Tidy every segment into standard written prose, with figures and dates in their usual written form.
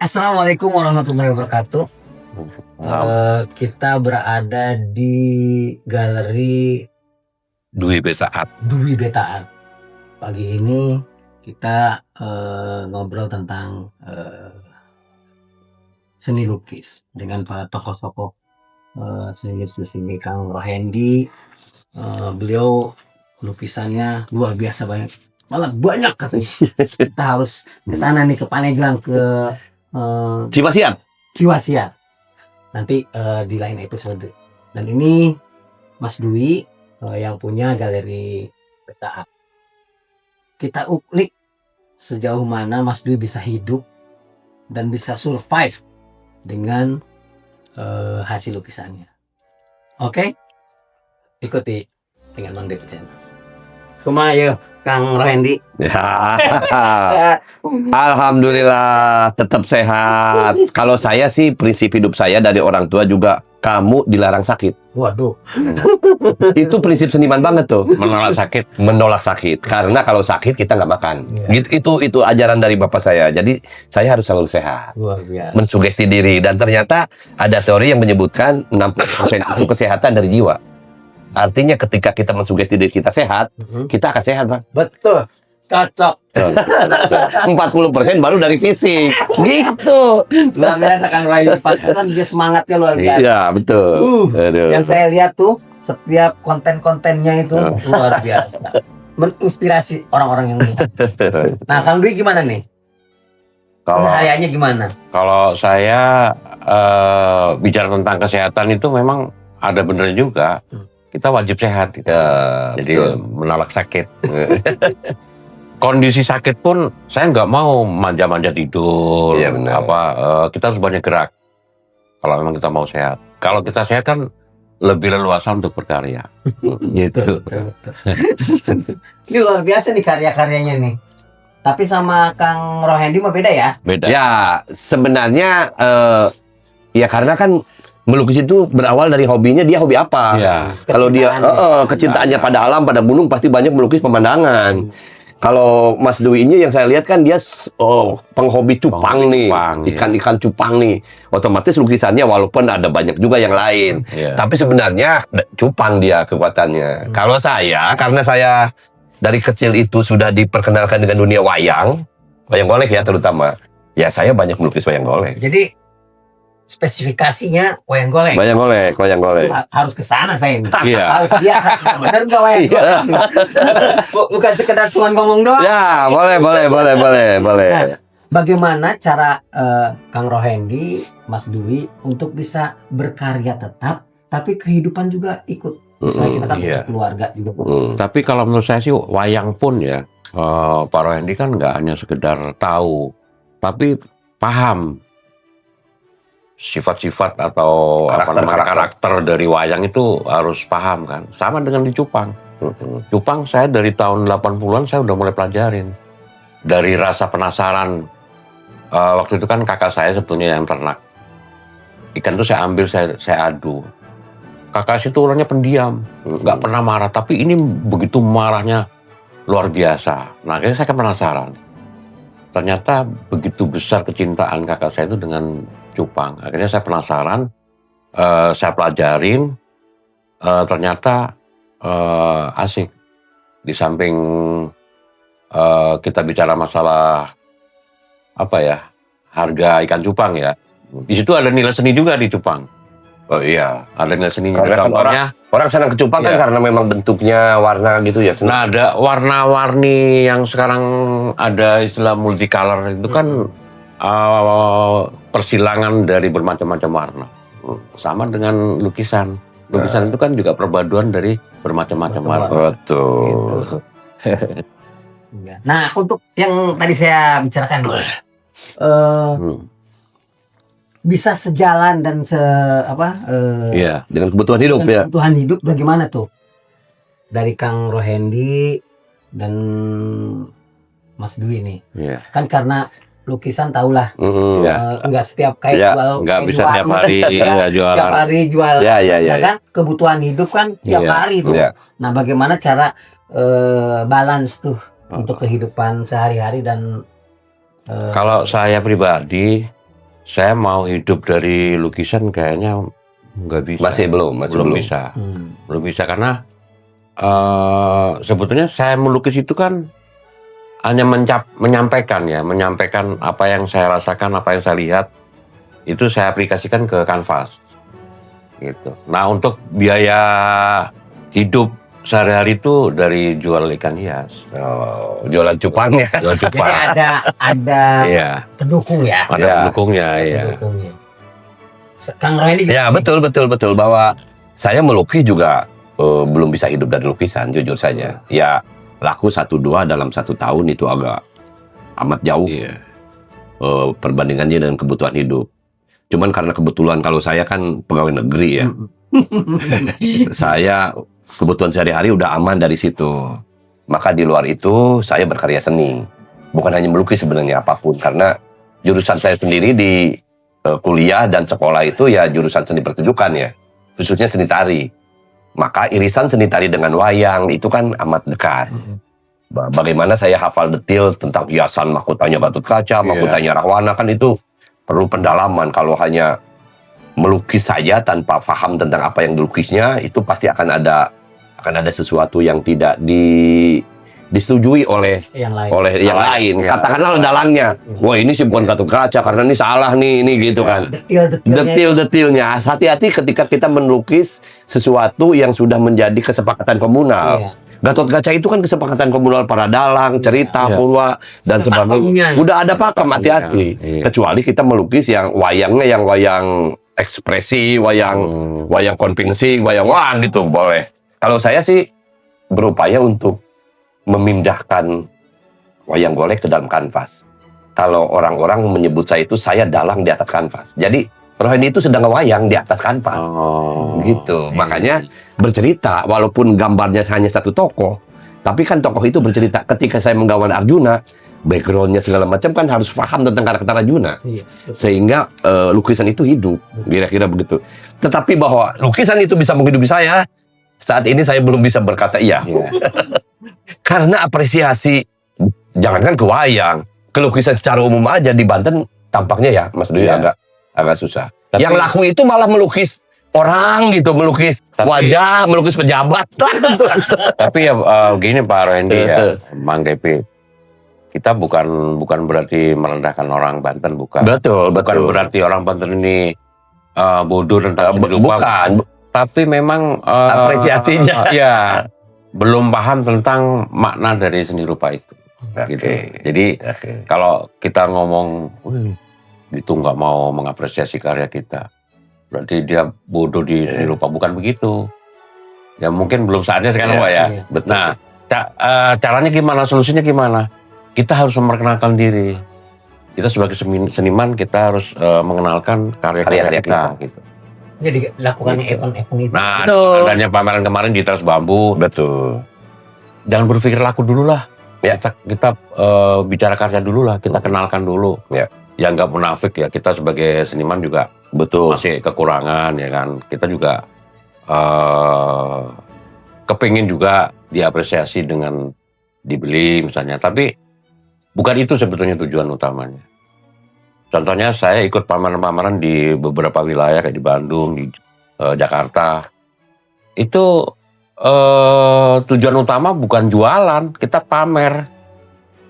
Assalamualaikum warahmatullahi wabarakatuh. Kita berada di galeri Dwi Beta Art. Pagi ini kita ngobrol tentang seni lukis dengan para tokoh-tokoh seni lukis ini. Kang Rohendi, beliau lukisannya luar biasa banyak katanya. Kita harus ke sana nih, ke Paneglang, ke Ciwasiat. Nanti di lain episode. Dan ini Mas Dwi yang punya galeri Beta Art. Kita ulik sejauh mana Mas Dwi bisa hidup dan bisa survive dengan hasil lukisannya. Oke? Ikuti dengan Mang Devi Channel. Kumaha ya Kang Rohendi? Ya, alhamdulillah tetap sehat. Kalau saya sih prinsip hidup saya dari orang tua juga, kamu dilarang sakit. Waduh. Itu prinsip seniman banget tuh. Menolak sakit. Karena kalau sakit kita nggak makan. Yeah. Itu ajaran dari bapak saya. Jadi saya harus selalu sehat. Luar biasa. Mensugesti diri. Dan ternyata ada teori yang menyebutkan 60% itu kesehatan dari jiwa. Artinya ketika kita mensugesti diri kita sehat, kita akan sehat, Bang. Betul. Cocok. 40% baru dari fisik. Gitu. Luar biasa Kang Rohendi. Kan dia semangatnya luar biasa. Iya, betul. Yang saya lihat tuh setiap konten-kontennya itu luar biasa. Menginspirasi orang-orang yang lihat. Nah, Kang Dwi gimana nih? Kayaknya gimana? Kalau saya bicara tentang kesehatan itu memang ada bener juga. Kita wajib sehat. Gitu. Jadi menolak sakit. Kondisi sakit pun saya nggak mau manja-manja tidur. Iya, benar. Kita harus banyak gerak. Kalau memang kita mau sehat. Kalau kita sehat kan lebih leluasa untuk berkarya. Gitu. Ini luar biasa nih karya-karyanya nih. Tapi sama Kang Rohendi mah beda ya? Beda. Ya, sebenarnya ya karena kan melukis itu berawal dari hobinya, dia hobi apa? Iya. Kalau dia kecintaannya pada alam, pada gunung, pasti banyak melukis pemandangan. Kalau Mas Dwi ini yang saya lihat kan dia penghobi cupang nih, ikan-ikan cupang nih. Otomatis lukisannya walaupun ada banyak juga yang lain, tapi sebenarnya cupang dia kekuatannya. Kalau saya, karena saya dari kecil itu sudah diperkenalkan dengan dunia wayang golek ya terutama. Ya saya banyak melukis wayang golek. Jadi spesifikasinya wayang golek. Wayang golek. Harus ke sana saya. Iya. Harus lihat benar enggak wayang golek. Bukan sekedar cuma ngomong doang. Ya, boleh. Nah, bagaimana cara Kang Rohendi, Mas Dwi untuk bisa berkarya tetap tapi kehidupan juga ikut. Misalnya kita punya keluarga juga. Tapi kalau menurut saya sih wayang pun ya, Pak Rohendi kan nggak hanya sekedar tahu, tapi paham sifat-sifat atau karakter dari wayang itu harus paham kan. Sama dengan di cupang. Cupang saya dari tahun 80-an saya udah mulai pelajarin. Dari rasa penasaran. Waktu itu kan kakak saya sebetulnya yang ternak. Ikan itu saya ambil, saya adu. Kakak itu orangnya pendiam, nggak pernah marah. Tapi ini begitu marahnya luar biasa. Nah, akhirnya saya kan penasaran. Ternyata begitu besar kecintaan kakak saya itu dengan cupang. Akhirnya saya penasaran, saya pelajarin, ternyata asik. Di samping kita bicara masalah harga ikan cupang ya. Di situ ada nilai seni juga di cupang. Oh iya, ada nilai seninya. Contohnya orang senang ke cupang kan karena memang bentuknya warna gitu ya. Nah, ada warna-warni yang sekarang ada istilah multicolor itu kan persilangan dari bermacam-macam warna. Sama dengan lukisan. Lukisan itu kan juga perpaduan dari bermacam-macam warna. Betul. Nah, untuk yang tadi saya bicarakan bisa sejalan dan dengan kebutuhan hidup ya. Kebutuhan hidup bagaimana tuh? Dari Kang Rohendi dan Mas Dwi nih. Kan karena lukisan tahulah enggak setiap jual, enggak bisa tiap hari jualan. Tiap hari jual. Kan kebutuhan hidup kan tiap hari tuh. Nah, bagaimana cara balance tuh untuk kehidupan sehari-hari dan kalau saya pribadi saya mau hidup dari lukisan kayaknya nggak bisa. Masih belum bisa. Belum bisa karena sebetulnya saya melukis itu kan hanya menyampaikan apa yang saya rasakan, apa yang saya lihat, itu saya aplikasikan ke kanvas. Gitu. Nah, untuk biaya hidup sehari-hari itu dari jual ikan hias. Oh, jualan cupangnya. Jual Jadi cupang. ada Iya, pendukung ya. ada Iya. pendukungnya, iya. Pendukungnya. Kang Rohedi Ya, betul bahwa saya melukis juga belum bisa hidup dari lukisan, jujur saja. Ya, laku 1-2 dalam 1 tahun itu agak amat jauh perbandingannya dengan kebutuhan hidup. Cuman karena kebetulan kalau saya kan pegawai negeri ya, saya kebutuhan sehari-hari udah aman dari situ. Maka di luar itu saya berkarya seni. Bukan hanya melukis sebenarnya apapun, karena jurusan saya sendiri di kuliah dan sekolah itu ya jurusan seni pertunjukan ya, khususnya seni tari. Maka irisan seni tari dengan wayang itu kan amat dekat. Bagaimana saya hafal detil tentang hiasan mahkotanya Gatot-Kaca, mahkotanya Rahwana, kan itu perlu pendalaman. Kalau hanya melukis saja tanpa paham tentang apa yang dilukisnya, itu pasti akan ada sesuatu yang tidak disetujui oleh yang lain. Ya. Katakanlah dalangnya, wah ini sih bukan Gatot-Kaca karena ini salah nih, ini gitu kan. Detil-detilnya. Hati-hati ketika kita melukis sesuatu yang sudah menjadi kesepakatan komunal. Iya. Gatot-Kaca itu kan kesepakatan komunal para dalang, cerita, purwa, dan sebagainya. Udah ada pakem, hati-hati. Iya. Kecuali kita melukis yang wayangnya yang wayang ekspresi, wayang konvensi, wah gitu boleh. Kalau saya sih berupaya untuk memindahkan wayang golek ke dalam kanvas. Kalau orang-orang menyebut saya dalang di atas kanvas. Jadi Rohedi itu sedang wayang di atas kanvas. Gitu. Makanya bercerita, walaupun gambarnya hanya satu tokoh, tapi kan tokoh itu bercerita. Ketika saya menggawan Arjuna, backgroundnya segala macam kan harus paham tentang karakter Arjuna. Iya, Sehingga lukisan itu hidup. Kira-kira begitu. Tetapi bahwa lukisan itu bisa menghidupi saya, saat ini saya belum bisa berkata iya. Karena apresiasi, jangankan ke wayang, ke lukisan secara umum aja di Banten tampaknya ya, Mas Dwi, agak susah. Tapi, yang laku itu malah melukis orang gitu, melukis wajah, melukis pejabat. Tapi ya gini Pak Rohendi ya, Mang Gepi, kita bukan berarti merendahkan orang Banten, bukan. Betul. Bukan berarti orang Banten ini bodoh tentang seni rupa. Bukan. Tapi memang apresiasinya. Ya, belum paham tentang makna dari seni rupa itu. Gitu. Jadi kalau kita ngomong, itu nggak mau mengapresiasi karya kita, berarti dia bodoh di seni rupa. Bukan begitu. Ya mungkin belum saatnya sekarang Pak ya. Betul. Nah, caranya gimana? Solusinya gimana? Kita harus memperkenalkan diri. Kita sebagai seniman kita harus mengenalkan karya-karya kita. Gitu. Jadi lakukan event-event itu. Nah, adanya pameran kemarin di Teras Bambu. Betul. Jangan berpikir laku dulu lah. Ya, kita bicara karya dulu lah. Kita kenalkan dulu. Ya. Ya nggak munafik ya. Kita sebagai seniman juga masih kekurangan ya kan. Kita juga kepingin juga diapresiasi dengan dibeli misalnya. Tapi bukan itu sebetulnya tujuan utamanya. Contohnya saya ikut pameran-pameran di beberapa wilayah kayak di Bandung, di Jakarta. Itu tujuan utama bukan jualan, kita pamer.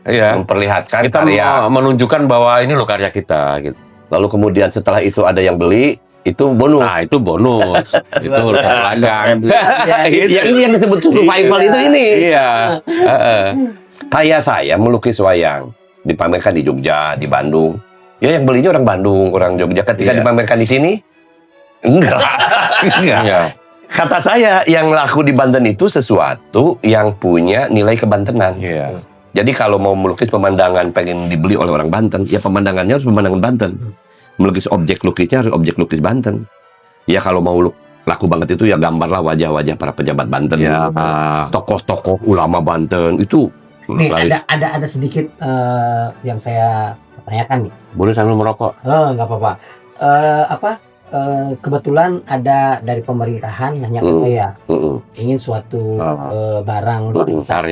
Ya, memperlihatkan kita karya. Menunjukkan bahwa ini loh karya kita gitu. Lalu kemudian setelah itu ada yang beli, itu bonus. Nah, itu bonus. Itu belakang. Ini yang disebut survival itu ini. Iya. Kayak saya melukis wayang, dipamerkan di Jogja, di Bandung. Ya yang belinya orang Bandung, orang Jogja. Ketika dipamerkan di sini, enggak. Iya. Kata saya, yang laku di Banten itu sesuatu yang punya nilai kebantenan. Iya. Jadi kalau mau melukis pemandangan pengen dibeli oleh orang Banten, ya pemandangannya harus pemandangan Banten. Melukis objek lukisnya harus objek lukis Banten. Ya kalau mau laku banget itu ya gambarlah wajah-wajah para pejabat Banten. Ya. Tokoh-tokoh ulama Banten itu. Nih ada sedikit yang saya tanyakan nih. Boleh sambil merokok? Nggak apa-apa. Kebetulan ada dari pemerintahan nanya ke saya ingin suatu barang lukisan,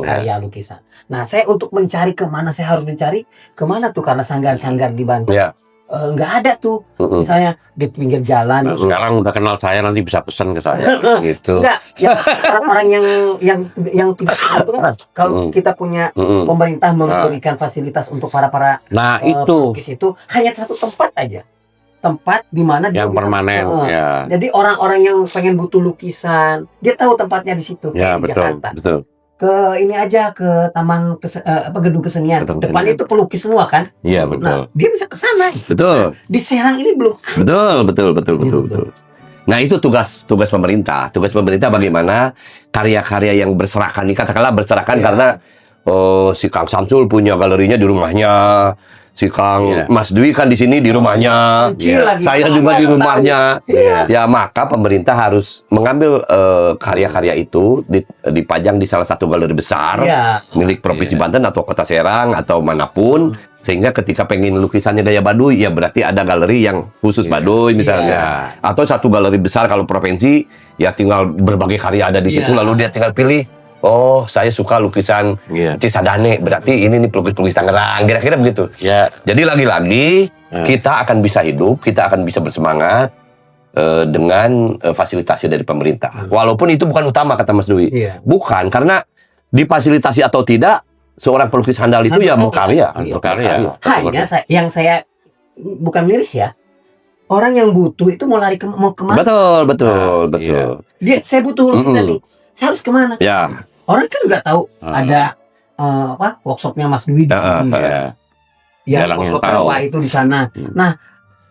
karya lukisan. Nah, saya untuk mencari kemana saya harus mencari kemana tuh karena sanggar-sanggar di Banten. nggak ada tuh. Misalnya di pinggir jalan. Nah, sekarang udah kenal saya, nanti bisa pesan ke saya gitu. Enggak, ya, orang-orang yang tidak tahu kan, kalau kita punya pemerintah memberikan fasilitas untuk para Nah, itu pelukis itu hanya satu tempat aja. Tempat di mana dia yang bisa, permanen ya. Jadi orang-orang yang pengen butuh lukisan, dia tahu tempatnya di situ, Ya, kayak di betul, Jakarta. betul. Ke ini aja, ke gedung kesenian. Gedung Depan kesenian. itu pelukis semua kan. Iya, Nah, betul. dia bisa ke sana. Betul. Di Serang ini belum ada. Betul. Nah, itu tugas pemerintah. Tugas pemerintah bagaimana karya-karya yang berserakan, katakanlah berserakan karena si Kang Samsul punya galerinya di rumahnya, si Kang Mas Dwi kan di sini di rumahnya, saya juga di rumahnya. Ya, maka pemerintah harus mengambil karya-karya itu dipajang di salah satu galeri besar milik Provinsi Banten atau Kota Serang atau manapun, sehingga ketika pengen lukisannya gaya Baduy, ya berarti ada galeri yang khusus Baduy misalnya, atau satu galeri besar kalau provinsi, ya tinggal berbagai karya ada di situ, lalu dia tinggal pilih. Oh, saya suka lukisan Cisadane, berarti ini nih pelukis-pelukis Tangerang, kira-kira begitu. Ya. Jadi lagi-lagi kita akan bisa hidup, kita akan bisa bersemangat dengan fasilitasi dari pemerintah. Walaupun itu bukan utama, kata Mas Dwi. Bukan, karena difasilitasi atau tidak, seorang pelukis handal itu ya berkarya. Hanya yang saya bukan miris ya. Orang yang butuh itu mau lari mau kemana? Betul. Saya butuh lukisan nih. Saya harus kemana? Ya. Orang kan udah tahu ada workshopnya Mas Dwi di sini. Workshop apa itu di sana. Nah,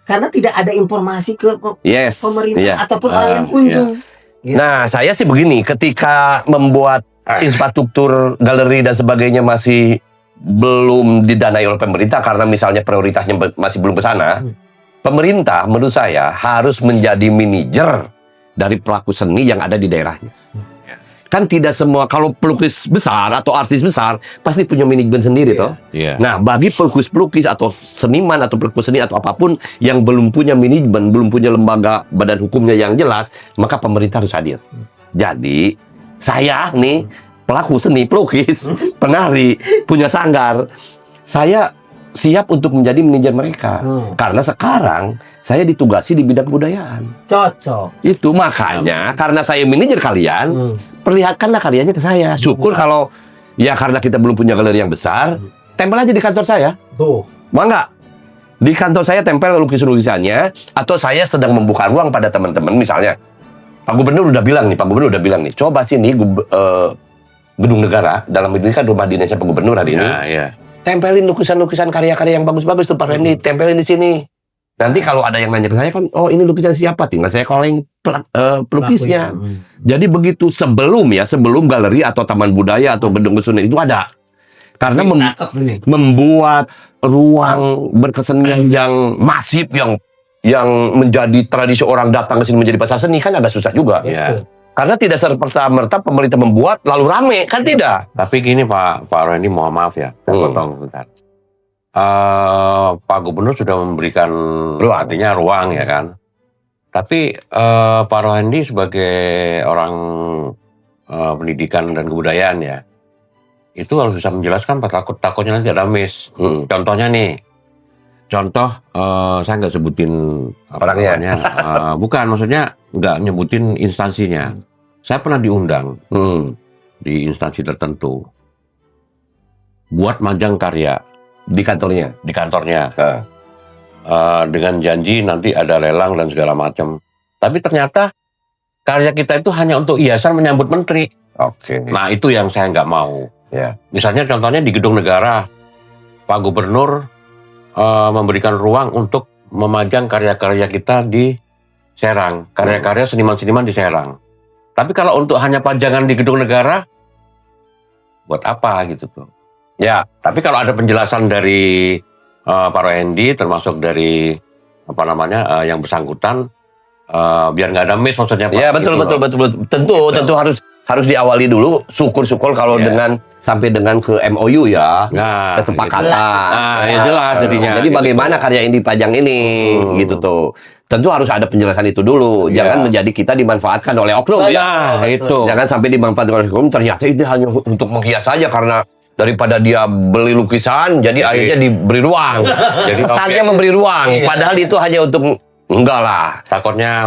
karena tidak ada informasi ke pemerintah ataupun orang yang kunjung. Nah, saya sih begini, ketika membuat infrastruktur galeri dan sebagainya masih belum didanai oleh pemerintah karena misalnya prioritasnya masih belum ke sana, pemerintah menurut saya harus menjadi manajer dari pelaku seni yang ada di daerahnya. Kan tidak semua, kalau pelukis besar atau artis besar pasti punya manajemen sendiri toh. Nah, bagi pelukis-pelukis atau seniman atau pelukis seni atau apapun yang belum punya manajemen, belum punya lembaga badan hukumnya yang jelas, maka pemerintah harus hadir. Jadi saya nih pelaku seni, pelukis, penari, punya sanggar, saya siap untuk menjadi manajer mereka. Karena sekarang saya ditugasi di bidang kebudayaan. Cocok. Itu makanya karena saya manajer kalian, perlihatkanlah karyanya ke saya. Syukur kalau ya karena kita belum punya galeri yang besar, tempel aja di kantor saya. Tuh. Mau nggak? Di kantor saya tempel lukisan-lukisannya, atau saya sedang membuka ruang pada teman-teman, misalnya Pak Gubernur udah bilang nih, coba sini Gedung Negara, dalam ini kan rumah dinasnya Pak Gubernur hari ini. Tempelin lukisan-lukisan karya-karya yang bagus-bagus tuh Pak Randy, tempelin di sini. Nanti kalau ada yang nanya ke saya kan, oh ini lukisan siapa? Tinggal saya calling pelukisnya. Jadi begitu sebelum galeri atau taman budaya atau gedung kesenian itu ada. Karena membuat ruang berkesenian yang masif, yang menjadi tradisi orang datang ke sini menjadi pasar seni kan agak susah juga. Karena tidak serta-merta pemerintah membuat lalu rame, kan tidak. Tapi gini Pak Randy, mohon maaf ya, saya potong sebentar. Pak Gubernur sudah memberikan artinya ruang ya kan. Tapi Pak Randy sebagai orang pendidikan dan kebudayaan ya, itu harus bisa menjelaskan Pak, takutnya nanti ada miss. Contohnya nih, saya nggak sebutin orangnya. Bukan, maksudnya nggak nyebutin instansinya. Saya pernah diundang di instansi tertentu buat majang karya di kantornya. Dengan janji nanti ada lelang dan segala macam. Tapi ternyata karya kita itu hanya untuk hiasan menyambut menteri. Nah, itu yang saya nggak mau. Misalnya contohnya di Gedung Negara, Pak Gubernur memberikan ruang untuk memajang karya-karya kita di Serang, karya-karya seniman-seniman di Serang. Tapi kalau untuk hanya pajangan di Gedung Negara, buat apa gitu tuh? Ya, tapi kalau ada penjelasan dari Pak Randy, termasuk dari yang bersangkutan, biar nggak ada miss maksudnya Pak. Ya betul. Tentu harus diawali dulu, syukur-syukur kalau sampai dengan ke MOU ya, kesepakatan. Jelas jadinya. Jadi bagaimana karya yang dipajang ini, gitu tuh. Tentu harus ada penjelasan itu dulu. Jangan menjadi kita dimanfaatkan oleh oknum. Itu. Jangan sampai dimanfaatkan oleh oknum, ternyata itu hanya untuk menghias saja karena daripada dia beli lukisan, jadi akhirnya diberi ruang. Jadi kesannya memberi ruang, padahal itu hanya untuk enggak lah. Takutnya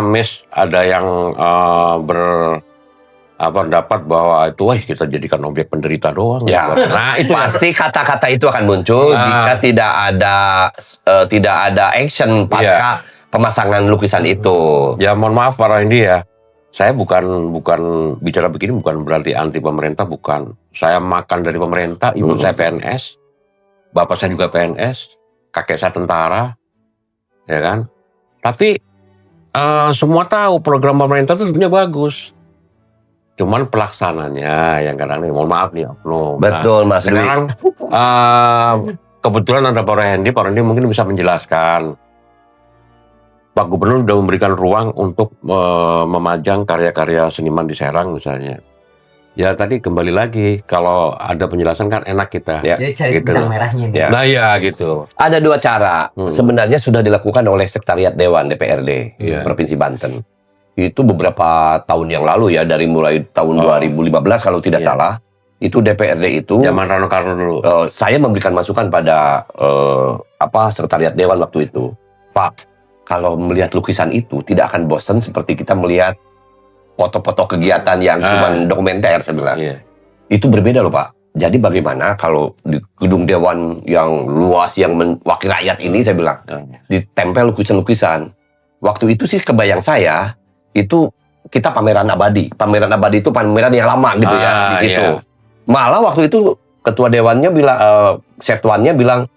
ada yang pendapat bahwa itu, wah kita jadikan objek penderita doang. Ya, Nah itu pasti kata-kata itu akan muncul jika tidak ada action pasca pemasangan lukisan itu. Ya mohon maaf Pak Randy ya, saya bukan bicara begini bukan berarti anti pemerintah, bukan. Saya makan dari pemerintah, ibu saya PNS, bapak saya juga PNS, kakek saya tentara, ya kan. Tapi semua tahu program pemerintah itu sebenarnya bagus. Cuman pelaksananya yang kadang-kadang, mohon maaf nih oknum. Betul, Mas Dwi. Sekarang kebetulan ada Pak Randy mungkin bisa menjelaskan. Pak Gubernur sudah memberikan ruang untuk memajang karya-karya seniman di Serang misalnya. Ya tadi kembali lagi, kalau ada penjelasan kan enak kita. Ya. Jadi cari Gitu. benang merahnya nih. Nah ya gitu. Ada dua cara. Sebenarnya sudah dilakukan oleh Sekretariat Dewan DPRD Provinsi Banten. Itu beberapa tahun yang lalu ya, dari mulai tahun 2015 kalau tidak salah. Itu DPRD itu Zaman Rano Karno dulu. saya memberikan masukan pada Sekretariat Dewan waktu itu. Pak, kalau melihat lukisan itu tidak akan bosan seperti kita melihat foto-foto kegiatan yang cuman dokumenter, saya bilang. Itu berbeda loh Pak. Jadi bagaimana kalau di gedung Dewan yang luas, yang mewakili rakyat ini, saya bilang, ditempel lukisan-lukisan. Waktu itu sih kebayang saya, itu kita pameran abadi. Pameran abadi itu pameran yang lama gitu ya, di situ. Malah waktu itu ketua dewannya bilang, sektuannya bilang,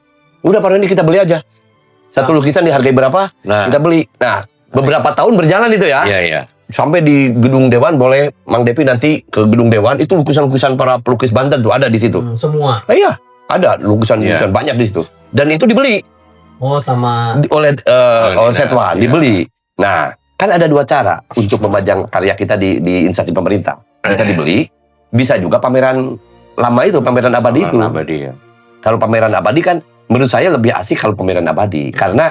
udah Pak Randy kita beli aja. Satu lukisan dihargai berapa? Kita beli. Nah, beberapa tahun berjalan itu ya. Sampai di gedung Dewan, boleh Mang Depi nanti ke gedung Dewan, itu lukisan-lukisan para pelukis Banten tuh ada di situ. Semua. Iya, ada lukisan-lukisan banyak di situ. Dan itu dibeli. Sama oleh sektuan, dibeli. Nah, kan ada dua cara untuk memajang karya kita di instansi pemerintah. Kita dibeli, bisa juga pameran lama itu, pameran abadi itu. Kalau pameran abadi kan, menurut saya lebih asik kalau pameran abadi. Karena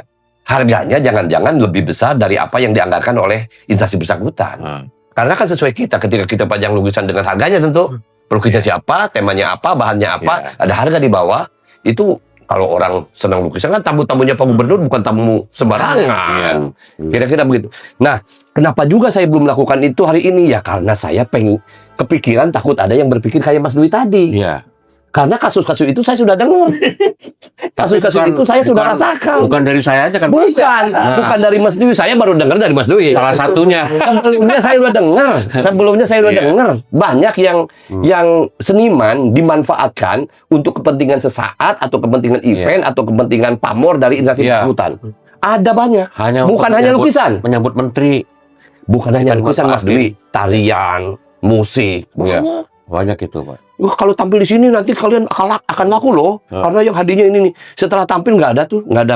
harganya jangan-jangan lebih besar dari apa yang dianggarkan oleh instansi bersangkutan. Karena kan sesuai kita, ketika kita pajang lukisan dengan harganya tentu. Pelukisnya siapa, temanya apa, bahannya apa, ada harga di bawah. Itu kalau orang senang lukisan kan tamu-tamunya Pak Gubernur bukan tamu sembarangan. Kira-kira begitu. Nah, kenapa juga saya belum melakukan itu hari ini? Ya karena saya kepikiran takut ada yang berpikir kayak Mas Dwi tadi. Karena kasus-kasus itu saya sudah dengar. Kasus-kasus itu saya sudah rasakan. Bukan dari saya aja kan? Bukan dari Mas Dwi. Saya baru dengar dari Mas Dwi. Salah satunya. Sebelumnya saya sudah dengar. Banyak yang seniman dimanfaatkan untuk kepentingan sesaat atau kepentingan event atau kepentingan pamor dari instansi bersangkutan. Ada banyak. Bukan hanya lukisan. Menyambut menteri. Bukan hanya lukisan Mas Dwi. Tarian, musik. Banyak itu Pak. Kalau tampil di sini nanti kalian akan laku loh, karena yang hadiahnya ini nih. Setelah tampil nggak ada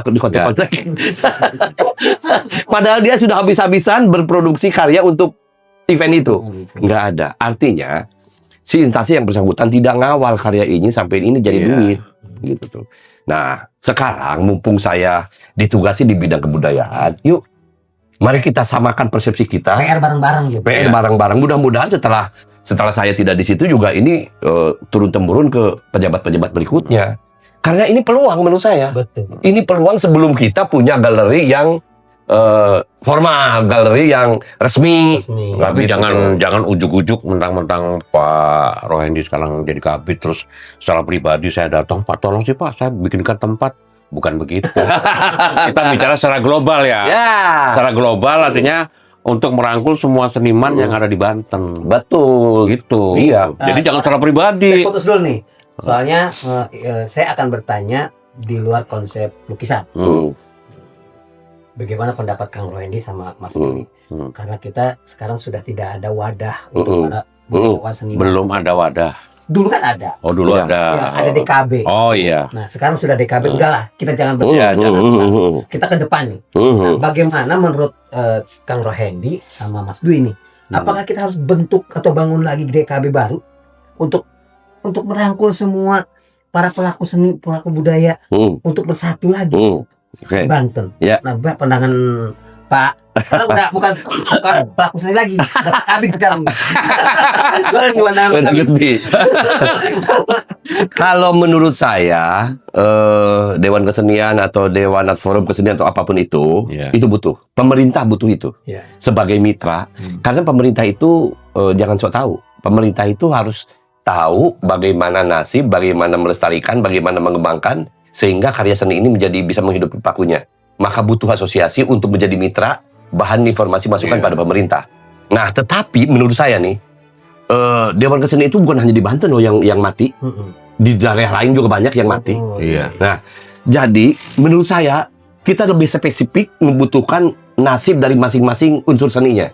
di kontak-kontak. Padahal dia sudah habis-habisan berproduksi karya untuk event itu, nggak ada. Artinya si instansi yang bersangkutan tidak ngawal karya ini sampai ini jadi duit, gitu tuh. Nah sekarang mumpung saya ditugasi di bidang kebudayaan, yuk mari kita samakan persepsi kita. PR bareng-bareng gitu. PR bareng-barang. Mudah-mudahan setelah saya tidak di situ juga ini turun-temurun ke pejabat-pejabat berikutnya. Karena ini peluang menurut saya. Betul. Ini peluang sebelum kita punya galeri yang formal, galeri yang resmi. Tapi jangan ujuk-ujuk mentang-mentang Pak Rohendi sekarang jadi kabit terus secara pribadi saya datang, Pak tolong sih Pak, saya bikinkan tempat. Bukan begitu. Kita bicara secara global ya. Secara global artinya untuk merangkul semua seniman yang ada di Banten. Betul. Gitu. Iya. Jadi jangan secara pribadi. Saya putus dulu nih. Soalnya saya akan bertanya di luar konsep lukisan. Bagaimana pendapat Kang Rohendi sama Mas Dwi? Karena kita sekarang sudah tidak ada wadah untuk para budayawan seniman. Belum ada wadah. Dulu kan ada. Oh dulu ada. Ya, ada DKB. Oh iya. Nah sekarang sudah DKB, udahlah kita jangan berbicara. Kita ke depan nih. Nah, bagaimana menurut Kang Rohendi sama Mas Dwi nih? Apakah kita harus bentuk atau bangun lagi DKB baru untuk merangkul semua para pelaku seni, pelaku budaya untuk bersatu lagi Banten? Nah, pandangan Pak, sekarang udah bukan pelaku seni lagi, ada Pak Kabit sekarang. Gimana? Kalau menurut saya Dewan Kesenian atau Dewan Forum Kesenian atau apapun itu butuh. Pemerintah butuh itu sebagai mitra. Karena pemerintah itu jangan sok tahu. Pemerintah itu harus tahu bagaimana nasib, bagaimana melestarikan, bagaimana mengembangkan sehingga karya seni ini bisa menghidupi pakunya. Maka butuh asosiasi untuk menjadi mitra, bahan informasi masukan pada pemerintah. Nah, tetapi menurut saya nih, Dewan Kesenian itu bukan hanya di Banten loh yang mati. Di daerah lain juga banyak yang mati. Nah, jadi menurut saya kita lebih spesifik membutuhkan nasib dari masing-masing unsur seninya.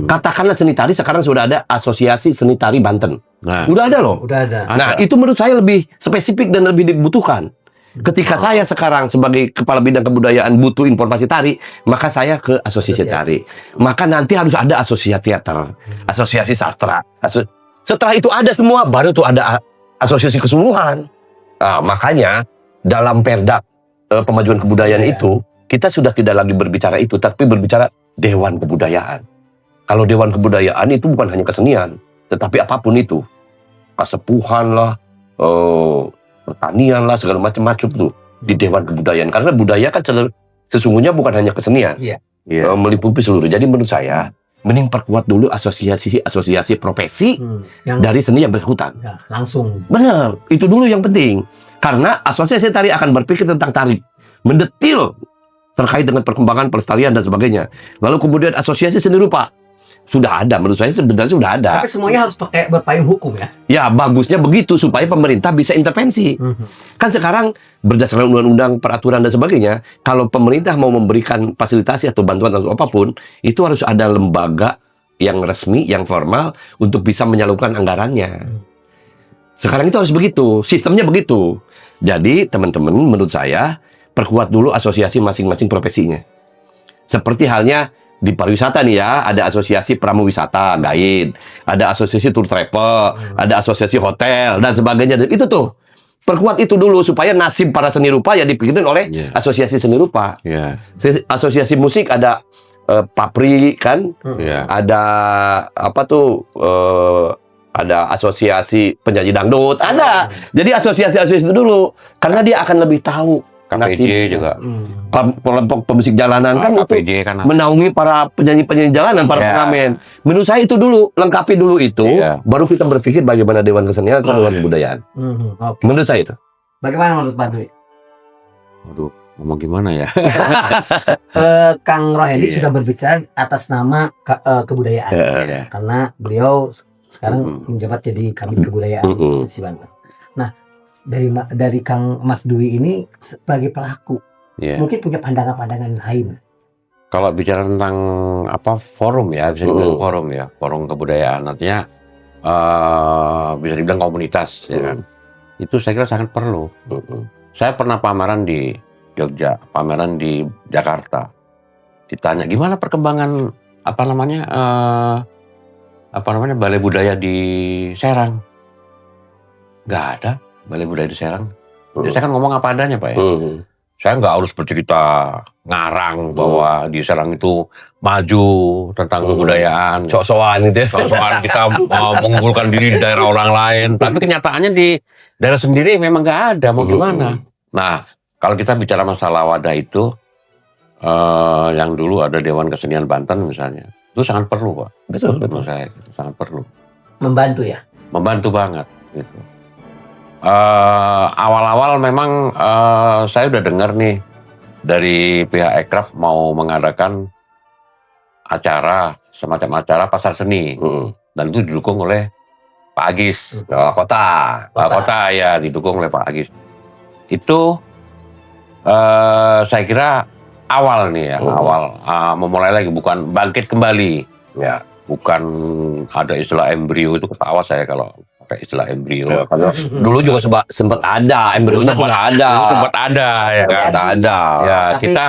Katakanlah seni tari sekarang sudah ada Asosiasi Seni Tari Banten. Udah ada loh. Udah ada. Nah, itu menurut saya lebih spesifik dan lebih dibutuhkan. Ketika saya sekarang sebagai kepala bidang kebudayaan butuh informasi tari, maka saya ke asosiasi tari. Maka nanti harus ada asosiasi teater, asosiasi sastra. Setelah itu ada semua, baru tuh ada asosiasi keseluruhan. Nah, makanya dalam Perda pemajuan kebudayaan itu, kita sudah tidak lagi berbicara itu, tapi berbicara Dewan Kebudayaan. Kalau Dewan Kebudayaan itu bukan hanya kesenian, tetapi apapun itu. Kasepuhan lah, pertanian lah, segala macam-macam tuh di Dewan Kebudayaan. Karena budaya kan sesungguhnya bukan hanya kesenian, meliputi seluruh. Jadi menurut saya, mending perkuat dulu asosiasi profesi dari seni yang bersangkutan. Langsung. Benar, itu dulu yang penting. Karena asosiasi tari akan berpikir tentang tari, mendetil terkait dengan perkembangan, pelestarian dan sebagainya. Lalu kemudian asosiasi seni rupa. Sudah ada, menurut saya sebenarnya sudah ada. Tapi semuanya harus pakai berpayung hukum ya? Ya, bagusnya begitu supaya pemerintah bisa intervensi. Kan sekarang berdasarkan undang-undang, peraturan dan sebagainya, kalau pemerintah mau memberikan fasilitasi atau bantuan atau apapun, itu harus ada lembaga yang resmi, yang formal untuk bisa menyalurkan anggarannya. Sekarang itu harus begitu, sistemnya begitu. Jadi teman-teman, menurut saya perkuat dulu asosiasi masing-masing profesinya. Seperti halnya di pariwisata nih ya, ada asosiasi pramuwisata, guide, ada asosiasi tour travel, ada asosiasi hotel, dan sebagainya. Dan itu tuh, perkuat itu dulu supaya nasib para seni rupa ya dipikirin oleh asosiasi seni rupa. Asosiasi musik ada Papri kan, ada apa tuh, ada asosiasi penyanyi dangdut, ada. Jadi asosiasi-asosiasi itu dulu, karena dia akan lebih tahu. KPJ juga. Kelompok pemusik jalanan kan KPJ kan menaungi para penyanyi-penyanyi jalanan, para pengamen. Menurut saya itu dulu, lengkapi dulu itu, baru kita berpikir bagaimana Dewan Kesenian atau Dewan Kebudayaan. Menurut saya itu. Bagaimana menurut Pak Dwi? Waduh, ngomong gimana ya? Kang Rohedi sudah berbicara atas nama kebudayaan. Karena beliau sekarang menjabat jadi Kabid Kebudayaan Provinsi Banten. Nah, dari Kang Mas Dwi ini sebagai pelaku mungkin punya pandangan-pandangan lain. Kalau bicara tentang forum ya, bisa dibilang forum ya, forum kebudayaan, artinya bisa dibilang komunitas ya kan. Itu saya kira sangat perlu. Saya pernah pameran di Jogja, pameran di Jakarta. Ditanya gimana perkembangan balai budaya di Serang. Nggak ada balai budaya di Serang. Jadi saya kan ngomong apa adanya Pak ya. Saya nggak harus bercerita ngarang bahwa di Serang itu maju tentang kebudayaan. Sok-sokan gitu ya. Sok-sokan kita mengunggulkan diri di daerah orang lain. Tapi kenyataannya di daerah sendiri memang nggak ada. Mau gimana? Nah, kalau kita bicara masalah wadah itu, yang dulu ada Dewan Kesenian Banten misalnya, itu sangat perlu Pak. Betul. Menurut saya itu sangat perlu. Membantu ya? Membantu banget gitu. Awal-awal memang saya udah dengar nih dari pihak Ekraf mau mengadakan semacam acara pasar seni, dan itu didukung oleh Pak Agis, Kota ya, didukung oleh Pak Agis. Itu saya kira awal nih ya, memulai lagi, bukan bangkit kembali, bukan ada istilah embrio, itu ketawa saya kalau pakai istilah embrio. Dulu juga sempat ada, embrionya juga ada. Sempat ada ya kan. Ada. Ya,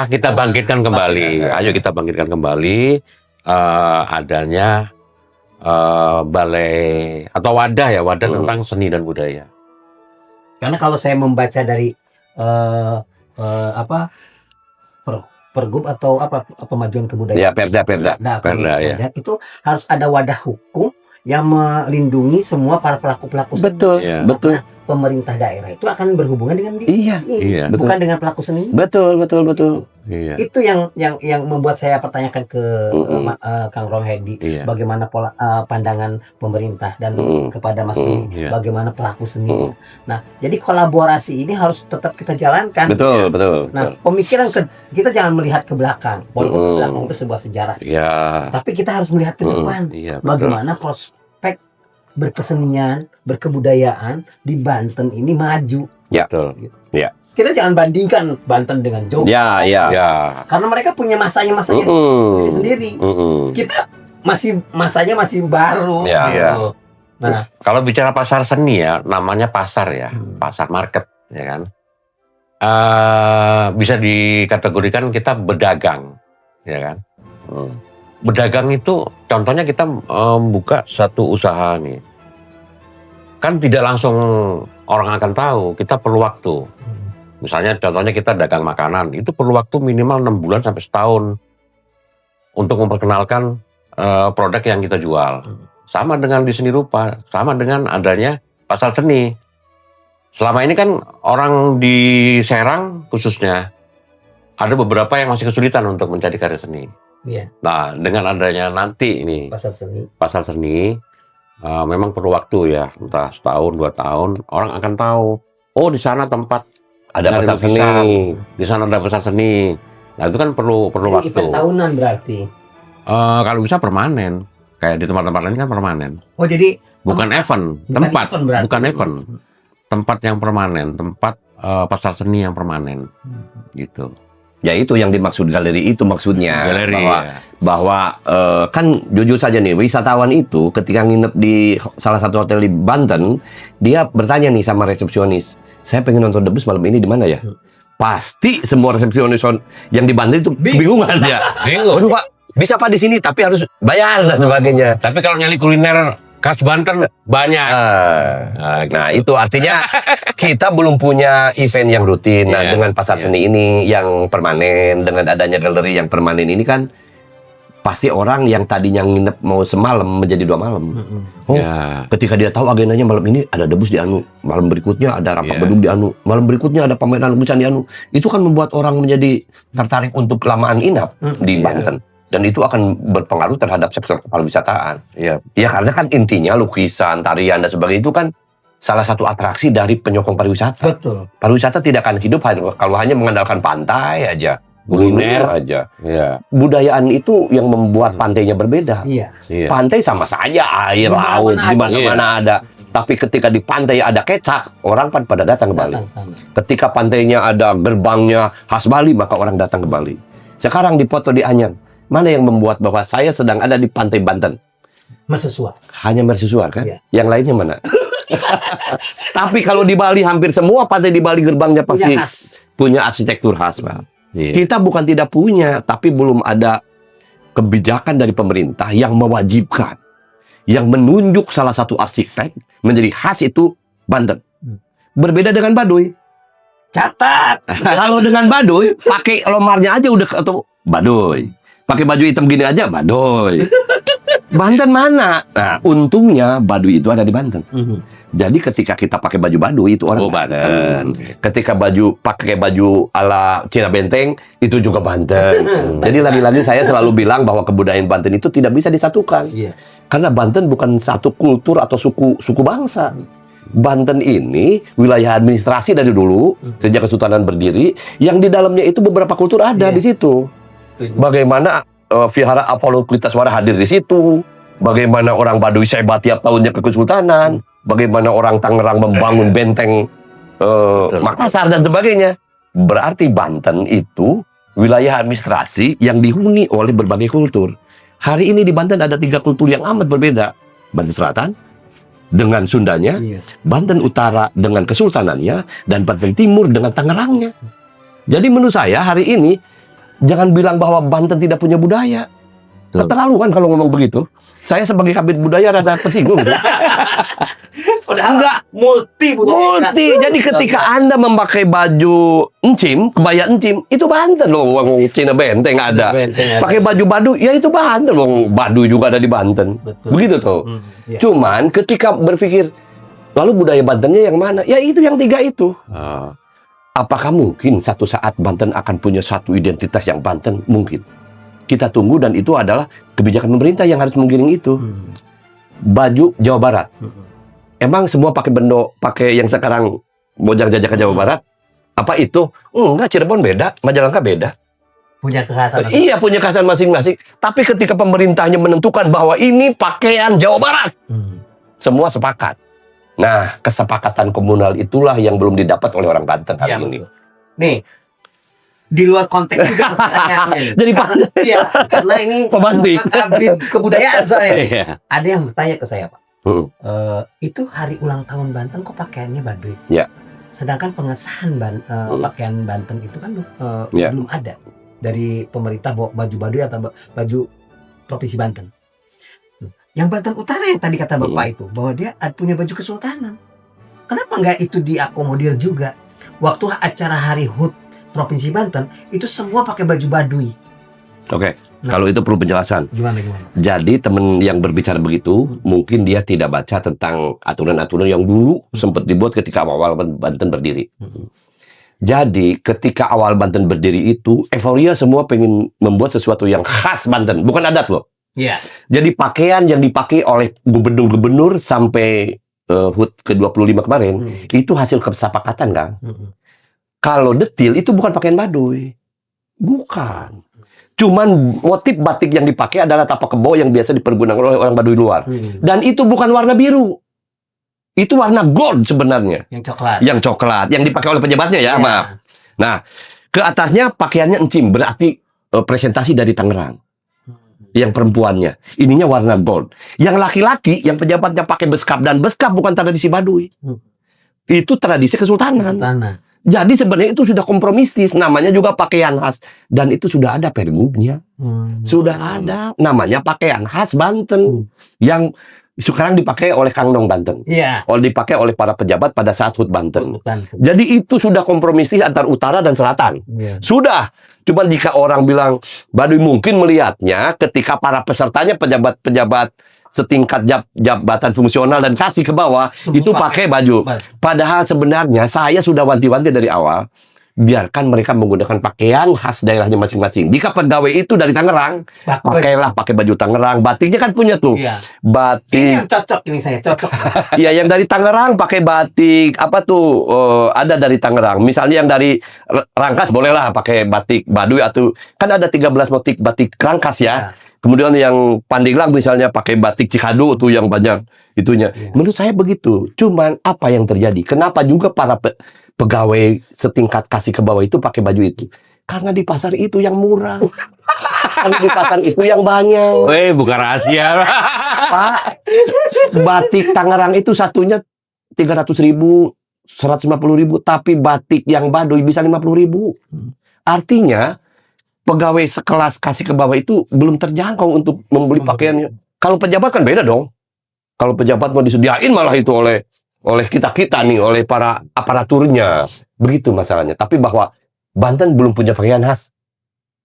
kita bangkitkan kembali. Ayo kita bangkitkan kembali adanya balai atau wadah tentang seni dan budaya. Karena kalau saya membaca dari Pergub atau pemajuan kebudayaan. Ya, Perda. Nah, ya. Itu harus ada wadah hukum yang melindungi semua para pelaku-pelaku seni. Betul. pemerintah daerah itu akan berhubungan dengan Iya, iya, betul. bukan dengan pelaku seni. Betul. Iya. Itu yang membuat saya pertanyakan ke Kang Rohedi, Iya. bagaimana pola pandangan pemerintah dan kepada Mas Dwi, Iya. bagaimana pelaku seni. Nah, jadi kolaborasi ini harus tetap kita jalankan. Betul. Nah, pemikiran kita jangan melihat ke belakang. Walaupun belakang itu sebuah sejarah. Iya. Tapi kita harus melihat ke depan. Iya, betul. Bagaimana prospek berkesenian, berkebudayaan di Banten ini maju. Betul. Kita jangan bandingkan Banten dengan Jogja. Ya. Ya. Karena mereka punya masanya sendiri. Kita masanya masih baru. Iya. gitu. Nah, Kalau bicara pasar seni ya, namanya pasar ya, pasar market, ya kan. Bisa dikategorikan kita berdagang, ya kan. Berdagang itu, contohnya kita buka satu usaha nih, kan tidak langsung orang akan tahu, kita perlu waktu. Misalnya contohnya kita dagang makanan, itu perlu waktu minimal 6 bulan sampai setahun untuk memperkenalkan produk yang kita jual. Sama dengan di seni rupa, sama dengan adanya pasar seni. Selama ini kan orang di Serang khususnya, ada beberapa yang masih kesulitan untuk mencari karya seni. iya, Nah, dengan adanya nanti ini pasar seni. memang perlu waktu ya, entah setahun, 2 tahun, orang akan tahu, oh di sana tempat Ada dari pasar lukisan, seni. di sana ada pasar seni. Nah itu kan perlu Ini waktu. event tahunan berarti. Kalau bisa permanen, kayak di tempat-tempat lain kan permanen. Oh, jadi Bukan event, bukan tempat, event berarti. bukan event, tempat yang permanen, tempat pasar seni yang permanen, gitu. Ya itu yang dimaksud galeri itu maksudnya. Galeri. Bahwa kan jujur saja nih, wisatawan itu ketika nginep di salah satu hotel di Banten, dia bertanya nih sama resepsionis, saya pengen nonton The Blues malam ini di mana ya? Pasti semua resepsionis yang di Banten itu kebingungan ya. Bingung. Waduh Pak, bisa Pak di sini tapi harus bayar dan sebagainya. Tapi kalau nyari kuliner khas Banten banyak. Nah itu artinya kita belum punya event yang rutin. Nah Iya, dengan pasar seni ini yang permanen, dengan adanya galeri yang permanen ini kan pasti orang yang tadinya nginep mau semalam menjadi 2 malam. Oh, Ya. ketika dia tahu agendanya malam ini ada debus di Anu, malam berikutnya ada rapat Iya. beduk di Anu, malam berikutnya ada pameran lukisan di Anu. Itu kan membuat orang menjadi tertarik untuk kelamaan inap di Iya. Banten. Dan itu akan berpengaruh terhadap sektor pariwisataan. Iya. Ya karena kan intinya lukisan, tarian dan sebagainya itu kan salah satu atraksi dari penyokong pariwisata. betul. Pariwisata tidak akan hidup kalau hanya mengandalkan pantai aja, kuliner aja. Iya. Budayaan itu yang membuat pantainya berbeda. Iya. Iya. Pantai sama saja air, Di mana-mana laut, ada. di mana-mana ada. Tapi ketika di pantai ada kecak, orang kan pada datang ke Bali. Datang sana. Ketika pantainya ada gerbangnya khas Bali, maka orang datang ke Bali. Sekarang dipoto di Anyer. Mana yang membuat bahwa saya sedang ada di pantai Banten? Mercusuar. Hanya mercusuar kan? Iya. Yang lainnya mana? Tapi kalau di Bali hampir semua pantai di Bali gerbangnya pasti Punya khas. punya arsitektur khas, Pak. Iya. Kita bukan tidak punya, tapi belum ada kebijakan dari pemerintah yang mewajibkan, yang menunjuk salah satu arsitek menjadi khas itu Banten. Berbeda dengan Baduy. Catat. Kalau dengan Baduy, pakai lomarnya aja udah ketemu Baduy. Pakai baju hitam gini aja Baduy. Banten mana? Nah, untungnya Baduy itu ada di Banten. Jadi ketika kita pakai baju Baduy itu orang Banten. Ketika pakai baju ala Cina Benteng itu juga Banten. Jadi lagi-lagi saya selalu bilang bahwa kebudayaan Banten itu tidak bisa disatukan. Iya. Karena Banten bukan satu kultur atau suku bangsa. Banten ini wilayah administrasi dari dulu sejak Kesultanan berdiri, yang di dalamnya itu beberapa kultur ada di situ. Bagaimana Vihara Avalokiteswara hadir di situ, bagaimana orang Baduy sebat tiap tahunnya ke Kesultanan, bagaimana orang Tangerang membangun benteng Makassar dan sebagainya. Berarti Banten itu wilayah administrasi yang dihuni oleh berbagai kultur. Hari ini di Banten ada 3 kultur yang amat berbeda. Banten Selatan dengan Sundanya, Iya. Banten Utara dengan Kesultanannya, dan Banten Timur dengan Tangerangnya. Jadi menurut saya hari ini jangan bilang bahwa Banten tidak punya budaya. Keterlaluan kalau ngomong begitu. Saya sebagai kabit budaya rada tersinggung. Enggak. Multi budaya. Jadi ketika Anda memakai baju encim, kebaya encim, itu Banten loh. Wong Cina Benteng ada. Pakai baju Baduy, ya itu Banten. Wong Baduy juga ada di Banten. Betul. Begitu tuh. Iya. Cuman ketika berpikir Lalu budaya Bantennya yang mana? Ya itu yang 3 itu. Apakah mungkin satu saat Banten akan punya satu identitas yang Banten? Mungkin. Kita tunggu, dan itu adalah kebijakan pemerintah yang harus menggiring itu. Baju Jawa Barat. Emang semua pakai pakai yang sekarang Bojang Jajaka Jawa Barat? Apa itu? Enggak, Cirebon beda, Majalengka beda. Punya kekhasan. Iya, punya kekhasan masing-masing. Tapi ketika pemerintahnya menentukan bahwa ini pakaian Jawa Barat, semua sepakat. Nah, kesepakatan komunal itulah yang belum didapat oleh orang Banten hari ini. Nih, di luar konteks juga pertanyaannya. Jadi iya, karena ini pemantik kebudayaan soalnya. Iya. Ada yang bertanya ke saya, Pak. Itu hari ulang tahun Banten kok pakaiannya Baduy? Ya. Sedangkan pengesahan pakaian Banten itu kan Ya. belum ada dari pemerintah baju Baduy atau baju Provinsi Banten. Yang Banten Utara yang tadi kata Bapak itu, bahwa dia punya baju kesultanan. Kenapa nggak itu diakomodir juga? Waktu acara Hari HUT Provinsi Banten, itu semua pakai baju Baduy. Oke, kalau itu perlu penjelasan. Gimana? Jadi teman yang berbicara begitu, mungkin dia tidak baca tentang aturan-aturan yang dulu sempat dibuat ketika awal Banten berdiri. Jadi ketika awal Banten berdiri itu, euforia semua pengen membuat sesuatu yang khas Banten, bukan adat loh. Iya. Jadi pakaian yang dipakai oleh gubernur-gubernur sampai HUT ke-25 kemarin, itu hasil kesepakatan, Kang. Kalau detil itu bukan pakaian Baduy. Bukan. Cuman motif batik yang dipakai adalah tapak kebo yang biasa dipergunakan oleh orang Baduy luar. Dan itu bukan warna biru. Itu warna gold sebenarnya. Yang coklat. Yang coklat, yang dipakai oleh pejabatnya ya, maaf. Nah, ke atasnya pakaiannya encim, berarti presentasi dari Tangerang. Yang perempuannya, ininya warna gold. Yang laki-laki, yang pejabatnya pakai beskap, dan beskap bukan tradisi Baduy. Itu tradisi kesultanan. Jadi sebenarnya itu sudah kompromistis, namanya juga pakaian khas, dan itu sudah ada pergubnya. Sudah ada, namanya pakaian khas Banten. Yang sekarang dipakai oleh Kang Nong Banten. Iya. Dipakai oleh para pejabat pada saat HUT Banten. Jadi itu sudah kompromistis antar utara dan selatan. Sudah. Cuman jika orang bilang Baduy mungkin melihatnya ketika para pesertanya pejabat-pejabat setingkat jabatan fungsional dan kasih ke bawah semua itu pakai baju. Padahal sebenarnya saya sudah wanti-wanti dari awal, biarkan mereka menggunakan pakaian khas daerahnya masing-masing. Jika pegawai itu dari Tangerang, pakailah pakai baju Tangerang. Batiknya kan punya tuh. Iya. Batik. Ini yang cocok, ini saya cocok. Iya, yang dari Tangerang pakai batik apa tuh? Ada dari Tangerang. Misalnya yang dari Rangkas bolehlah pakai batik Baduy, atau kan ada 13 motif batik Rangkas ya. Kemudian yang Pandeglang misalnya pakai batik Cikadu tuh yang banyak itunya. Menurut saya begitu. Cuman apa yang terjadi? Kenapa juga para pegawai setingkat kasih ke bawah itu pakai baju itu? Karena di pasar itu yang murah. Karena di pasar itu yang banyak. Weh, bukan rahasia. Pak, batik Tangerang itu satunya 300.000, 150.000, tapi batik yang Baduy bisa 50.000. Artinya pegawai sekelas kasih ke bawah itu belum terjangkau untuk membeli pakaiannya. Kalau pejabat kan beda dong. Kalau pejabat mau disediain malah itu oleh kita nih, oleh para aparaturnya. Begitu masalahnya. Tapi bahwa Banten belum punya pakaian khas,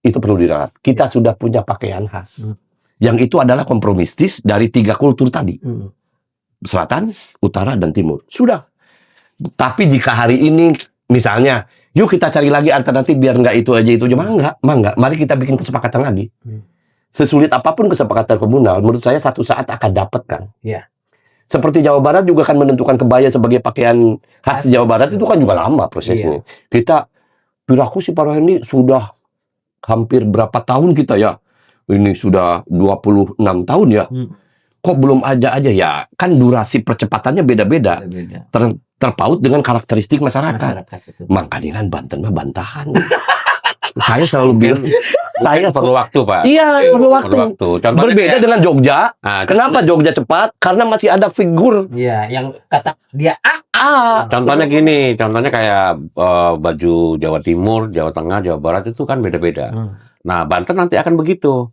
itu perlu diralat. Kita sudah punya pakaian khas. Yang itu adalah kompromistis dari 3 kultur tadi. Selatan, utara, dan timur. Sudah. Tapi jika hari ini, misalnya, yuk kita cari lagi alternatif biar nggak itu aja itu. Mangga. Mari kita bikin kesepakatan lagi. Sesulit apapun kesepakatan komunal, menurut saya satu saat akan dapat, kan. Iya. Seperti Jawa Barat juga kan menentukan kebaya sebagai pakaian khas Jawa Barat, itu kan juga lama prosesnya. Kita, piraku sih Pak Rohendi sudah hampir berapa tahun kita ya? Ini sudah 26 tahun ya. Kok belum aja ya? Kan durasi percepatannya beda-beda. Terpaut dengan karakteristik masyarakat. Makanya kan Banten mah bantahan. Saya selalu bilang, saya perlu waktu, Pak. Iya, perlu waktu. Contohnya berbeda dengan Jogja. Kenapa Jogja cepat? Karena masih ada figur. Iya, yang kata dia Contohnya gini, contohnya kayak baju Jawa Timur, Jawa Tengah, Jawa Barat itu kan beda-beda. Nah, Banten nanti akan begitu.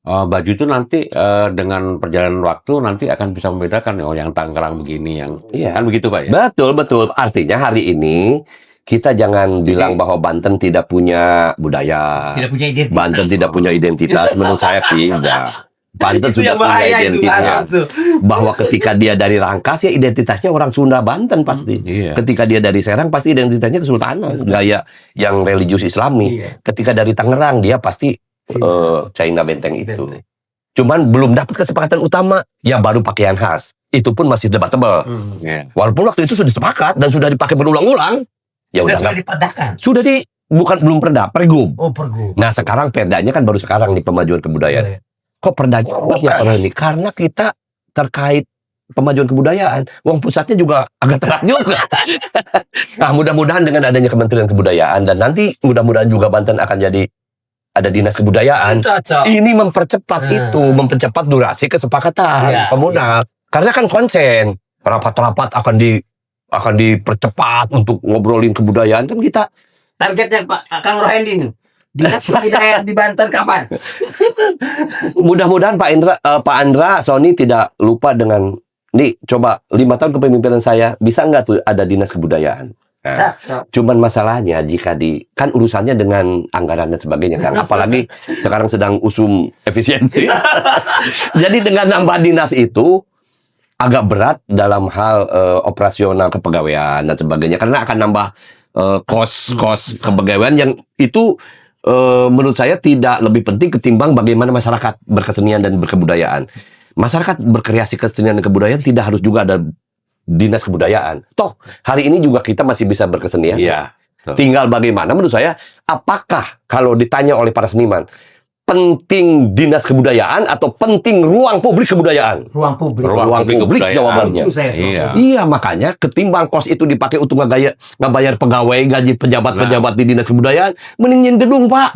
Baju itu nanti dengan perjalanan waktu nanti akan bisa membedakan, oh yang Tangerang begini, yang kan begitu, Pak ya. Betul. Artinya hari ini kita jangan bilang bahwa Banten tidak punya budaya, tidak punya identitas. Banten tidak punya identitas. Menurut saya tidak. Banten Itu sudah yang punya bahaya itu, identitas. asal tuh. Bahwa ketika dia dari Rangkas ya identitasnya orang Sunda Banten pasti. Iya. Ketika dia dari Serang pasti identitasnya Kesultanan, gaya yang religius Islami. Iya. Ketika dari Tangerang dia pasti China Benteng itu. Benteng. Cuman belum dapat kesepakatan utama, ya baru pakaian khas. Itu pun masih debatable. Iya. Walaupun waktu itu sudah sepakat dan sudah dipakai berulang-ulang, ya udah Sudah nggak- diperdahkan. sudah belum perda, pergub. Oh, pergub. Nah sekarang perdanya kan baru sekarang di pemajuan kebudayaan. Kok perdanya kuat ya orang ini? Karena kita terkait pemajuan kebudayaan, uang pusatnya juga agak terat juga. Nah mudah-mudahan dengan adanya Kementerian Kebudayaan dan nanti mudah-mudahan juga Banten akan jadi ada dinas kebudayaan. Cocok. Ini mempercepat itu, mempercepat durasi kesepakatan Iya, komunal. Karena kan konsen rapat-rapat akan dipercepat untuk ngobrolin kebudayaan kan kita. Targetnya Pak Kang Rohendi nih. Dinas kebudayaan di Banten kapan? Mudah-mudahan Pak Andra Sony tidak lupa dengan nih coba 5 tahun kepemimpinan saya bisa nggak tuh ada dinas kebudayaan. Nah, Cocok. cuman masalahnya jika kan urusannya dengan anggaran dan sebagainya kan apalagi sekarang sedang usum efisiensi. Jadi dengan nambah dinas itu agak berat dalam hal operasional kepegawaian dan sebagainya karena akan nambah kos kepegawaian yang itu menurut saya tidak lebih penting ketimbang bagaimana masyarakat berkesenian dan berkebudayaan. Masyarakat berkreasi kesenian dan kebudayaan tidak harus juga ada dinas kebudayaan. Toh hari ini juga kita masih bisa berkesenian. Iya. Betul. Tinggal bagaimana menurut saya apakah kalau ditanya oleh para seniman penting dinas kebudayaan atau penting ruang publik kebudayaan? Ruang publik. Ruang publik kebudayaan. jawabannya. Itu saya Iya. Iya makanya ketimbang kos itu dipakai untuk ngebayar pegawai gaji pejabat-pejabat di dinas kebudayaan mendingin gedung Pak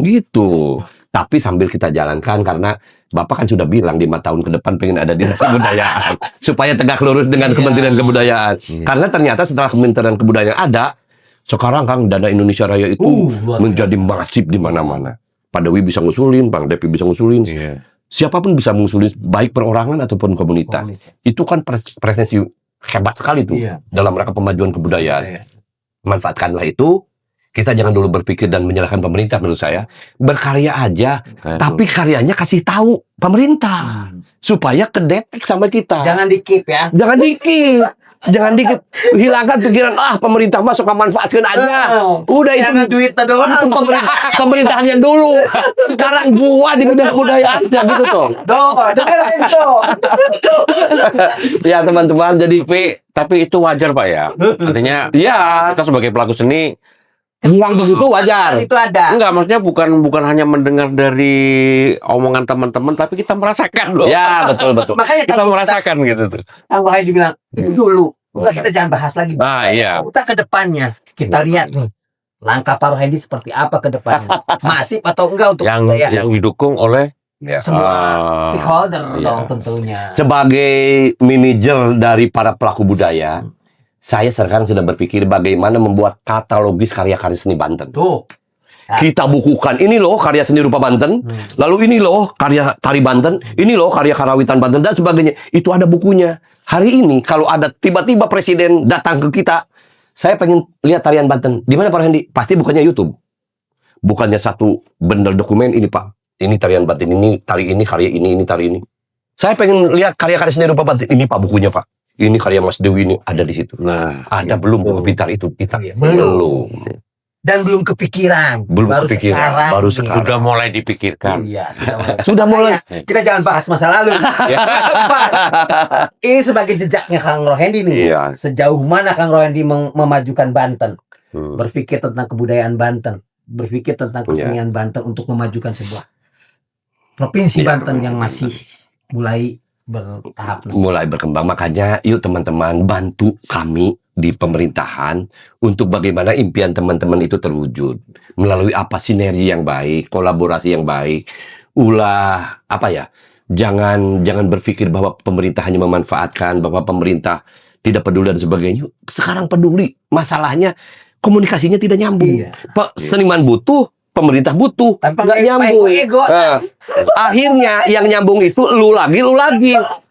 gitu. Tapi sambil kita jalankan karena Bapak kan sudah bilang 5 tahun ke depan pengen ada dinas kebudayaan supaya tegak lurus dengan Kementerian Kebudayaan. Karena ternyata setelah Kementerian Kebudayaan ada, sekarang Kang dana Indonesia Raya itu luar menjadi masif di mana-mana. Pak Dewi bisa ngusulin, Bang Depi bisa ngusulin, Iya. siapapun bisa mengusulin baik perorangan ataupun komunitas. Itu kan presensi hebat sekali tuh Iya. dalam rangka pemajuan kebudayaan. Iya. Manfaatkanlah itu. Kita jangan dulu berpikir dan menyalahkan pemerintah menurut saya. Berkarya aja, tapi karyanya kasih tahu pemerintah supaya kedetek sama kita. Jangan di-keep ya. Jangan dikit. Jangan dikit. Hilangkan pikiran pemerintah mah suka manfaatkan aja. Udah itu Jangan duitnya doang. pemerintahan yang dulu. Sekarang gua di bidang kebudayaan gitu tuh. Dengerin itu. Ya teman-teman jadi Tapi itu wajar Pak ya. Artinya ya kita sebagai pelaku seni uang begitu wajar. Itu ada. enggak, maksudnya bukan hanya mendengar dari omongan teman-teman, tapi kita merasakan loh. Ya betul. Makanya Kita merasakan gitu tuh. Kang Rohendi bilang itu dulu. Enggak, kita jangan bahas lagi. Nah, iya. Kita ke depannya. Kita lihat nih. Langkah Pak Rohendi seperti apa ke depannya? Masif atau enggak untuk kebudayaan? Yang didukung oleh Semua stakeholder iya. dong tentunya. Sebagai manajer dari para pelaku budaya, saya sekarang sedang berpikir bagaimana membuat katalogis karya-karya seni Banten. Tuh. Kita bukukan, ini loh karya seni rupa Banten, lalu ini loh karya tari Banten, ini loh karya karawitan Banten, dan sebagainya. Itu ada bukunya. Hari ini kalau ada tiba-tiba presiden datang ke kita, saya pengen lihat tarian Banten. Di mana Pak Rohendi? Pasti bukannya YouTube. Bukannya satu bundle dokumen, ini Pak. Ini tarian Banten, ini tari ini, karya ini tari ini. Saya pengen lihat karya-karya seni rupa Banten. Ini Pak bukunya Pak. Ini karya Mas Dewi ini ada di situ. Nah, Ada belum buku pintar itu kita? Iya, Belum. Dan belum kepikiran. Belum baru kepikiran, sekarang. baru nih. sekarang. sudah mulai dipikirkan. Iya, sudah mulai. Sudah mulai. Makanya, kita jangan bahas masa lalu. Ini sebagai jejaknya Kang Rohendi nih. Iya. Sejauh mana Kang Rohendi memajukan Banten? Berpikir tentang kebudayaan Banten, berpikir tentang kesenian Banten untuk memajukan sebuah provinsi Banten yang masih mulai bertahap. Mulai berkembang. Makanya yuk teman-teman bantu kami di pemerintahan untuk bagaimana impian teman-teman itu terwujud melalui apa sinergi yang baik, kolaborasi yang baik. Jangan berpikir bahwa pemerintah hanya memanfaatkan, bahwa pemerintah tidak peduli dan sebagainya. Sekarang peduli. Masalahnya komunikasinya tidak nyambung. Iya. Seniman butuh, pemerintah butuh, Tanpa nggak nyambung. ego. Nah, akhirnya yang nyambung itu lu lagi.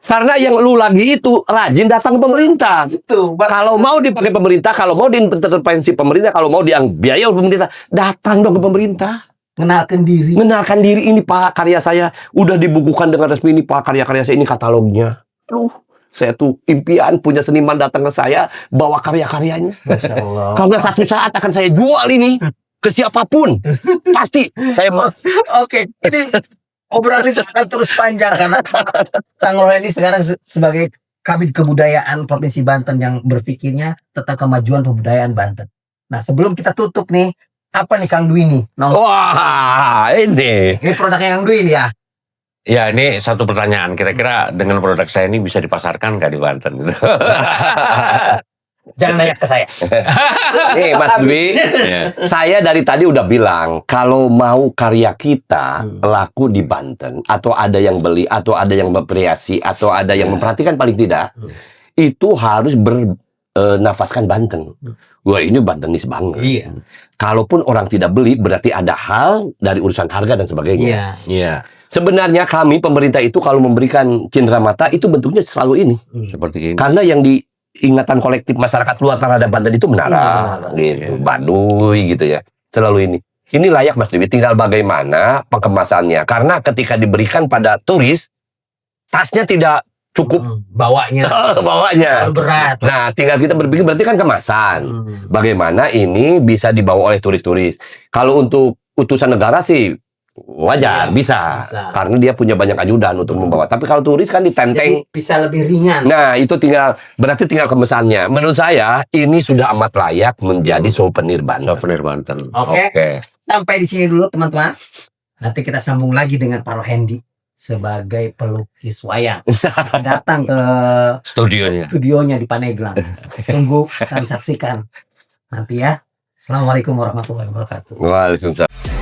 Karena yang lu lagi itu rajin datang ke pemerintah. Itu. Kalau mau dipakai pemerintah, kalau mau diintervensi pemerintah, kalau mau biaya oleh pemerintah, datang dong ke pemerintah. Mengenalkan diri. Mengenalkan diri, ini Pak, karya saya udah dibukukan dengan resmi, ini Pak, karya-karya saya, ini katalognya. Aduh, saya tuh impian punya seniman datang ke saya bawa karya-karyanya. Masya Allah. Kalau nggak satu saat akan saya jual ini ke siapapun. Pasti saya Oke, ini obrolan ini akan terus panjang karena Kang Rohedi sekarang sebagai Kabid Kebudayaan Provinsi Banten yang berpikirnya tentang kemajuan kebudayaan Banten. Nah, sebelum kita tutup nih, apa nih Kang Dwi nih? wah, ini. Ini produknya Kang Dwi nih ya. Ya, ini satu pertanyaan. Kira-kira dengan produk saya ini bisa dipasarkan nggak di Banten? Jangan nanya ke saya. Nih Mas Dwi, Ya. saya dari tadi udah bilang kalau mau karya kita laku di Banten atau ada yang beli atau ada yang berapresiasi atau ada yang memperhatikan paling tidak itu harus bernafaskan Banten. Wah, ini Bantenis banget. Iya. Kalaupun orang tidak beli berarti ada hal dari urusan harga dan sebagainya. Iya. Iya, Sebenarnya kami pemerintah itu kalau memberikan cindera mata itu bentuknya selalu ini. seperti ini. Karena yang diingatan kolektif masyarakat luar terhadap Banten itu menara, gitu, Baduy gitu ya. Selalu ini. Ini layak Mas Dewi, tinggal bagaimana pengemasannya. Karena ketika diberikan pada turis, tasnya tidak cukup Bawanya bawanya. terlalu berat. Nah, tinggal kita berpikir berarti kan kemasan. Bagaimana ini bisa dibawa oleh turis-turis. Kalau untuk utusan negara sih wajar, Iya, bisa. bisa. Karena dia punya banyak ajudan untuk membawa. Tapi kalau turis kan ditenteng. Jadi bisa lebih ringan. Nah, itu berarti tinggal kemesannya. Menurut saya, ini sudah amat layak menjadi souvenir Banten. Souvenir Banten. Oke. Sampai di sini dulu teman-teman. Nanti kita sambung lagi dengan Pak Rohendi sebagai pelukis wayang. Datang ke studionya di Paneglang. Tunggu dan saksikan nanti ya. Assalamualaikum warahmatullahi wabarakatuh. Waalaikumsalam.